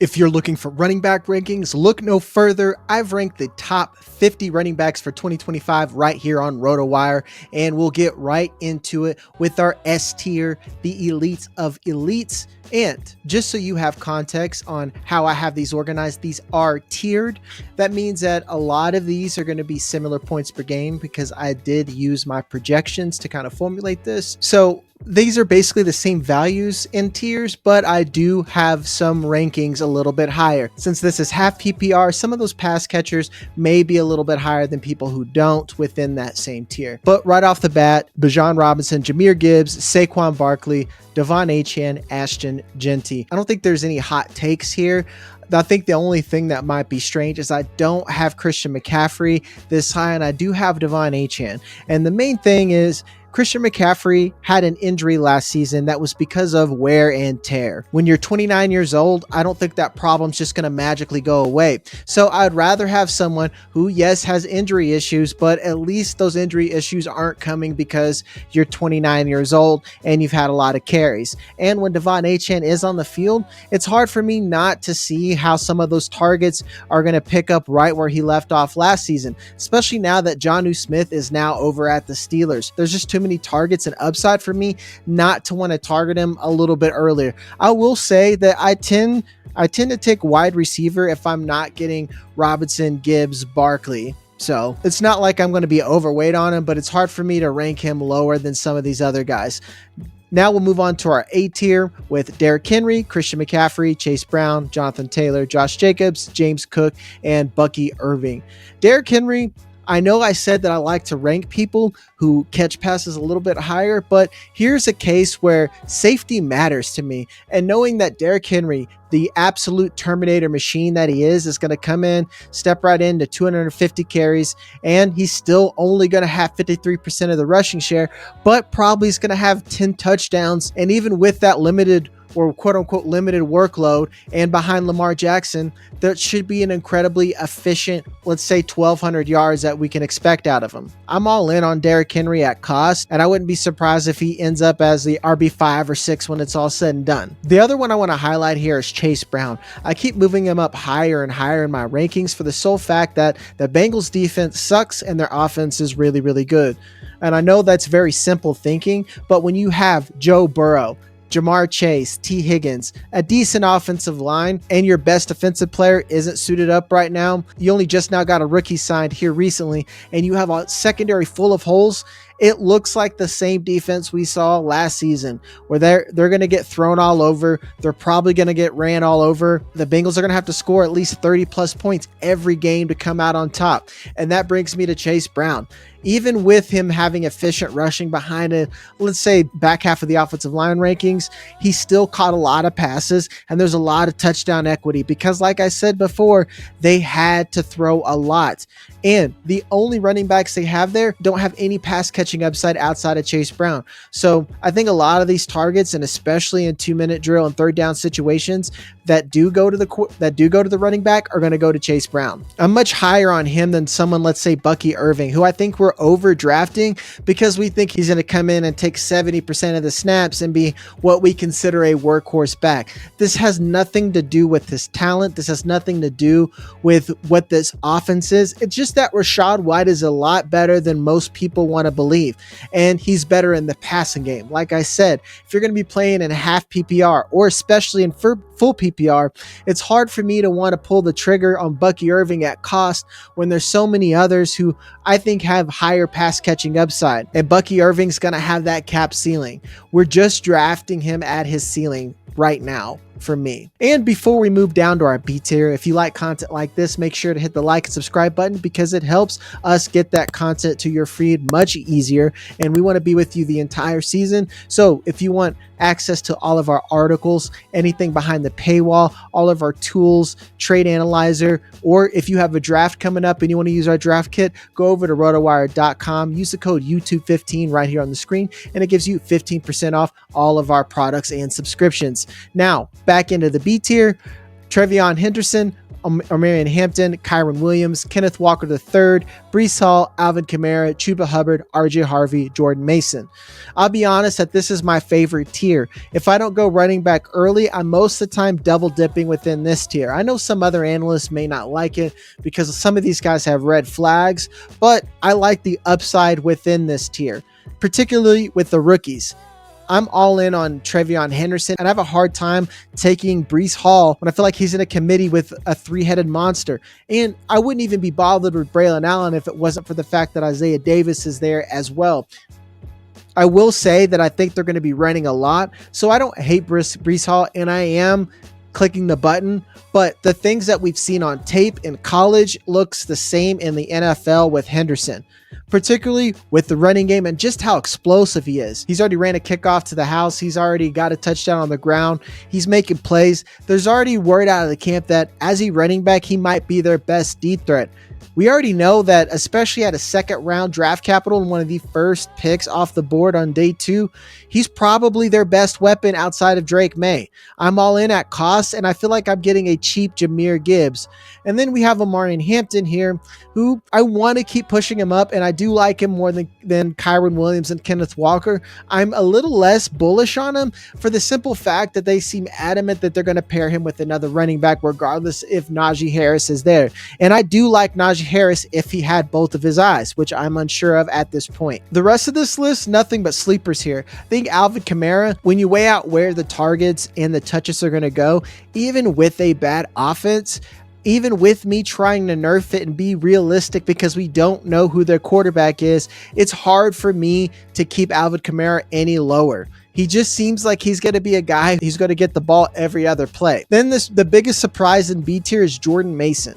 If you're looking for running back rankings, look no further. I've ranked the top 50 running backs for 2025 right here on RotoWire, and we'll get right into it with our S tier, the elites of elites. And just so you have context on how I have these organized, these are tiered. That means that a lot of these are going to be similar points per game because I did use my projections to kind of formulate this. So these are basically the same values in tiers, but I do have some rankings a little bit higher. Since this is half PPR, some of those pass catchers may be a little bit higher than people who don't within that same tier. But right off the bat, Bijan Robinson, Jahmyr Gibbs, Saquon Barkley, Etienne, Ashton, Genty. I don't think there's any hot takes here. I think the only thing that might be strange is I don't have Christian McCaffrey this high, and I do have Etienne. And the main thing is Christian McCaffrey had an injury last season that was because of wear and tear. When you're 29 years old, I don't think that problem's just going to magically go away. So I'd rather have someone who, yes, has injury issues, but at least those injury issues aren't coming because you're 29 years old and you've had a lot of carries. And when Etienne is on the field, it's hard for me not to see how some of those targets are going to pick up right where he left off last season, especially now that Jonnu Smith is now over at the Steelers. There's just too many targets and upside for me not to want to target him a little bit earlier. I will say that I tend to take wide receiver if I'm not getting Robinson, Gibbs, Barkley. So it's not like I'm going to be overweight on him, but it's hard for me to rank him lower than some of these other guys. Now we'll move on to our A tier with Derrick Henry, Christian McCaffrey, Chase Brown, Jonathan Taylor, Josh Jacobs, James Cook, and Bucky Irving. Derrick Henry, I know I said that I like to rank people who catch passes a little bit higher, but here's a case where safety matters to me. And knowing that Derrick Henry, the absolute Terminator machine that he is going to come in, step right into 250 carries, and he's still only going to have 53% of the rushing share, but probably is going to have 10 touchdowns. And even with that limited or quote unquote limited workload and behind Lamar Jackson, that should be an incredibly efficient, let's say 1,200 yards that we can expect out of him. I'm all in on Derrick Henry at cost, and I wouldn't be surprised if he ends up as the RB5 or 6 when it's all said and done. The other one I want to highlight here is Chase Brown. I keep moving him up higher and higher in my rankings for the sole fact that the Bengals defense sucks and their offense is really, really good. And I know that's very simple thinking, but when you have Joe Burrow, Jamar Chase, T. Higgins, a decent offensive line, and your best defensive player isn't suited up right now, you only just now got a rookie signed here recently, and you have a secondary full of holes, it looks like the same defense we saw last season, where they're going to get thrown all over. They're probably going to get ran all over. The Bengals are going to have to score at least 30 plus points every game to come out on top. And that brings me to Chase Brown. Even with him having efficient rushing behind it, let's say back half of the offensive line rankings, he still caught a lot of passes and there's a lot of touchdown equity because like I said before, they had to throw a lot. And the only running backs they have there don't have any pass catching upside outside of Chase Brown. So I think a lot of these targets, and especially in 2-minute drill and third down situations that do go to the running back, are going to go to Chase Brown. I'm much higher on him than someone, let's say Bucky Irving, who I think we're overdrafting because we think he's going to come in and take 70% of the snaps and be what we consider a workhorse back. This has nothing to do with his talent. This has nothing to do with what this offense is. It's just that Rachaad White is a lot better than most people want to believe, and he's better in the passing game. Like I said, if you're going to be playing in half PPR or especially in full PPR, it's hard for me to want to pull the trigger on Bucky Irving at cost when there's so many others who I think have higher pass catching upside, and Bucky Irving's going to have that cap ceiling. We're just drafting him at his ceiling right now for me. And before we move down to our B tier, if you like content like this, make sure to hit the like and subscribe button because it helps us get that content to your feed much easier, and we want to be with you the entire season. So if you want access to all of our articles, anything behind the paywall, all of our tools, trade analyzer, or if you have a draft coming up and you want to use our draft kit, go over to rotowire.com, use the code YouTube15 right here on the screen, and it gives you 15% off all of our products and subscriptions. Now, back into the B tier. TreVeyon Henderson, Omarion Hampton, Kyren Williams, Kenneth Walker III, Breece Hall, Alvin Kamara, Chuba Hubbard, RJ Harvey, Jordan Mason. I'll be honest that this is my favorite tier. If I don't go running back early, I'm most of the time double dipping within this tier. I know some other analysts may not like it because some of these guys have red flags, but I like the upside within this tier, particularly with the rookies. I'm all in on TreVeyon Henderson, and I have a hard time taking Breece Hall when I feel like he's in a committee with a three-headed monster. And I wouldn't even be bothered with Braylon Allen if it wasn't for the fact that Isaiah Davis is there as well. I will say that I think they're going to be running a lot, so I don't hate Breece Hall, and I am clicking the button, but the things that we've seen on tape in college looks the same in the NFL with Henderson, particularly with the running game and just how explosive he is. He's already ran a kickoff to the house. He's already got a touchdown on the ground. He's making plays. There's already word out of the camp that as a running back, he might be their best deep threat. We already know that, especially at a second round draft capital and one of the first picks off the board on day 2, he's probably their best weapon outside of Drake May. I'm all in at cost, and I feel like I'm getting a cheap Jahmyr Gibbs. And then we have Omarion Hampton here, who I want to keep pushing him up, and I do like him more than Kyren Williams and Kenneth Walker. I'm a little less bullish on him for the simple fact that they seem adamant that they're going to pair him with another running back regardless if Najee Harris is there. And I do like Najee Harris if he had both of his eyes, which I'm unsure of at this point. The rest of this list, nothing but sleepers here. I think Alvin Kamara, when you weigh out where the targets and the touches are going to go, even with a bad offense, even with me trying to nerf it and be realistic because we don't know who their quarterback is, it's hard for me to keep Alvin Kamara any lower. He just seems like he's going to be a guy who's going to get the ball every other play. Then the biggest surprise in B tier is Jordan Mason.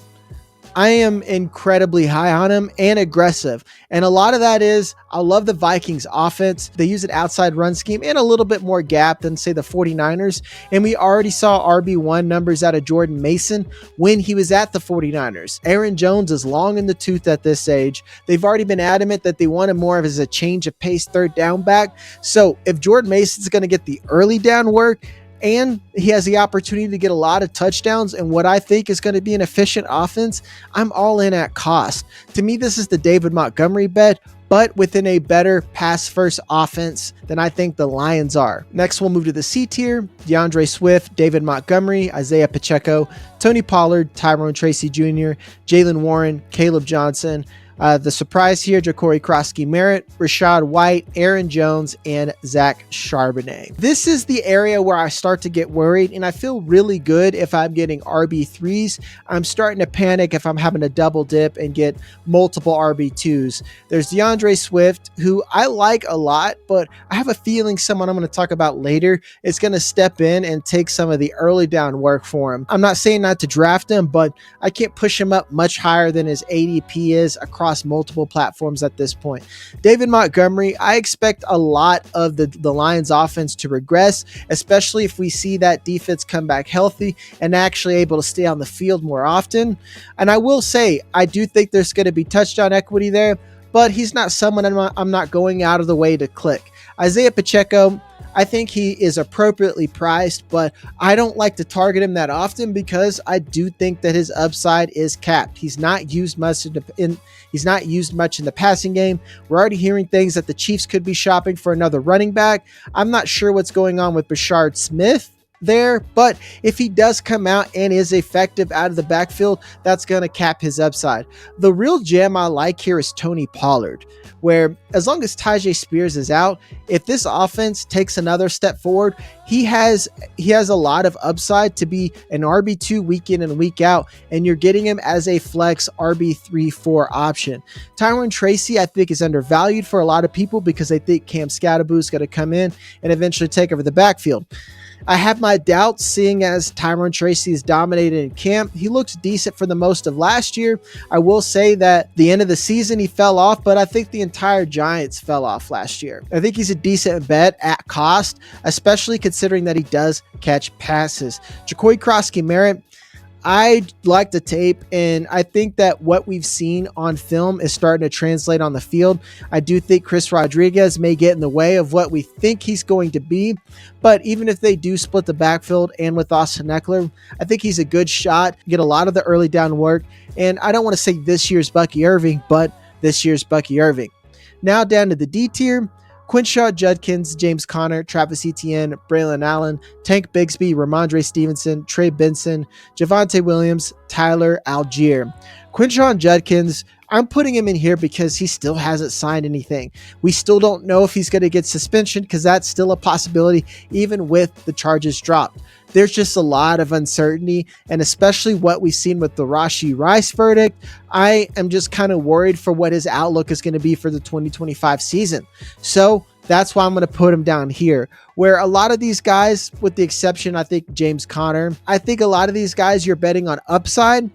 I am incredibly high on him and aggressive. And a lot of that is, I love the Vikings offense. They use an outside run scheme and a little bit more gap than, say, the 49ers. And we already saw RB1 numbers out of Jordan Mason when he was at the 49ers. Aaron Jones is long in the tooth at this age. They've already been adamant that they wanted more of as a change of pace third down back. So if Jordan Mason's going to get the early down work, and he has the opportunity to get a lot of touchdowns and what I think is going to be an efficient offense, I'm all in at cost. To me, this is the David Montgomery bet, but within a better pass-first offense than I think the Lions are. Next, we'll move to the C tier. DeAndre Swift, David Montgomery, Isaiah Pacheco, Tony Pollard, Tyrone Tracy Jr., Jaylen Warren, Caleb Johnson. The surprise here, Ja'Cory Krosky-Merritt, Rachaad White, Aaron Jones, and Zach Charbonnet. This is the area where I start to get worried, and I feel really good if I'm getting RB3s. I'm starting to panic if I'm having to double dip and get multiple RB2s. There's DeAndre Swift, who I like a lot, but I have a feeling someone I'm going to talk about later is going to step in and take some of the early down work for him. I'm not saying not to draft him, but I can't push him up much higher than his ADP is across multiple platforms at this point. David Montgomery, I expect a lot of the Lions offense to regress, especially if we see that defense come back healthy and actually able to stay on the field more often. And I will say, I do think there's going to be touchdown equity there, but he's not someone I'm not going out of the way to click. Isaiah Pacheco, I think he is appropriately priced, but I don't like to target him that often because I do think that his upside is capped. He's not used much in the passing game. We're already hearing things that the Chiefs could be shopping for another running back. I'm not sure what's going on with Brashard Smith there, but if he does come out and is effective out of the backfield, that's going to cap his upside. The real gem I like here is Tony Pollard, where as long as Tyjae Spears is out, if this offense takes another step forward, he has a lot of upside to be an RB2 week in and week out, and you're getting him as a flex RB3-4 option. Tyrone Tracy, I think, is undervalued for a lot of people because they think Cam Scatterboo is going to come in and eventually take over the backfield. I have my doubts, seeing as Tyrone Tracy is dominated in camp. He looks decent for the most of last year. I will say that the end of the season he fell off, but I think the entire Giants fell off last year. I think he's a decent bet at cost, especially considering that he does catch passes. Ja'Cory Krosky-Merritt, I like the tape, and I think that what we've seen on film is starting to translate on the field. I do think Chris Rodriguez may get in the way of what we think he's going to be, but even if they do split the backfield and with Austin Eckler, I think he's a good shot, get a lot of the early down work, and I don't want to say this year's Bucky Irving, but this year's Bucky Irving. Now down to the D tier. Quinshon, Judkins, James Conner, Travis Etienne, Braylon Allen, Tank Bigsby, Ramondre Stevenson, Trey Benson, Javonte Williams, Tyler Algier. Quinshon Judkins, I'm putting him in here because he still hasn't signed anything. We still don't know if he's going to get suspension because that's still a possibility even with the charges dropped. There's just a lot of uncertainty, and especially what we've seen with the Rashee Rice verdict, I am just kind of worried for what his outlook is going to be for the 2025 season. So that's why I'm going to put him down here, where a lot of these guys, with the exception, I think James Conner, I think a lot of these guys you're betting on upside,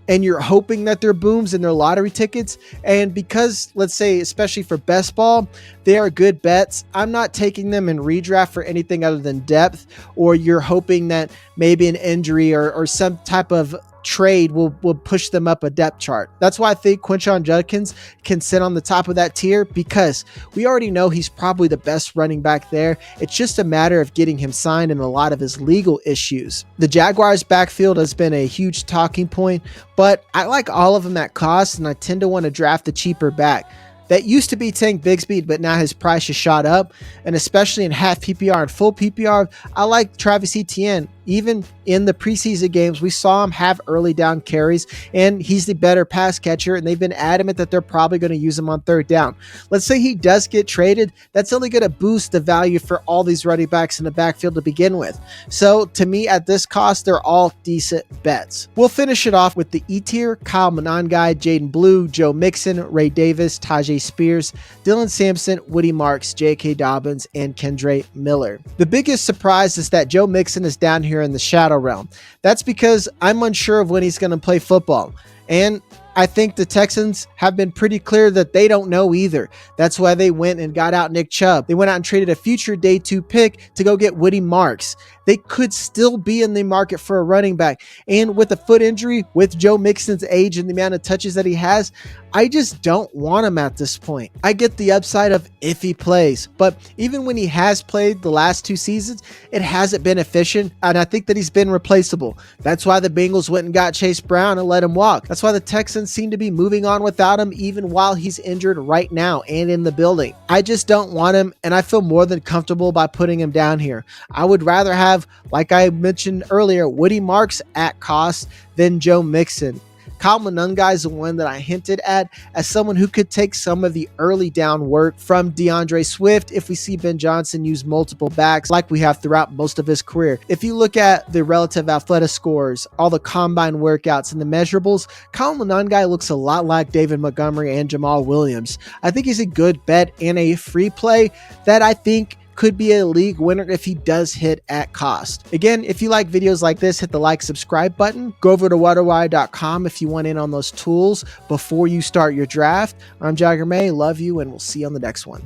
and you're hoping that they're booms and they're lottery tickets. And because, let's say, especially for best ball, they are good bets, I'm not taking them in redraft for anything other than depth, or you're hoping that maybe an injury or some type of trade will push them up a depth chart. That's why I think Quinshon Judkins can sit on the top of that tier, because we already know he's probably the best running back there. It's just a matter of getting him signed and a lot of his legal issues. The Jaguars backfield has been a huge talking point, but I like all of them at cost, and I tend to want to draft the cheaper back. That used to be Tank Bigsby, but now his price has shot up, and especially in half PPR and full PPR, I like Travis Etienne. Even in the preseason games, we saw him have early down carries, and he's the better pass catcher, and they've been adamant that they're probably going to use him on third down. Let's say he does get traded, that's only going to boost the value for all these running backs in the backfield to begin with. So to me, at this cost, they're all decent bets. We'll finish it off with the E tier: Kyle Monangai, Jaydon Blue, Joe Mixon, Ray Davis, Tajay Spears, Dylan Sampson, Woody Marks, J.K. Dobbins, and Kendre Miller. The biggest surprise is that Joe Mixon is down here in the shadow realm. That's because I'm unsure of when he's going to play football. And I think the Texans have been pretty clear that they don't know either. That's why they went and got out Nick Chubb. They went out and traded a future day 2 pick to go get Woody Marks. They could still be in the market for a running back. And with a foot injury, with Joe Mixon's age and the amount of touches that he has, I just don't want him at this point. I get the upside of if he plays, but even when he has played the last 2 seasons, it hasn't been efficient, and I think that he's been replaceable. That's why the Bengals went and got Chase Brown and let him walk. That's why the Texans seem to be moving on without him, even while he's injured right now and in the building. I just don't want him, and I feel more than comfortable by putting him down here. I would rather have, like I mentioned earlier, Woody Marks at cost than Joe Mixon. Kyle Monangai is the one that I hinted at as someone who could take some of the early down work from DeAndre Swift if we see Ben Johnson use multiple backs like we have throughout most of his career. If you look at the relative athletic scores, all the combine workouts and the measurables, Kyle Monangai looks a lot like David Montgomery and Jamal Williams. I think he's a good bet and a free play that I think could be a league winner if he does hit at cost. Again, if you like videos like this, hit the like, subscribe button. Go over to RotoWire.com if you want in on those tools before you start your draft. I'm Jagger May. Love you, and we'll see you on the next one.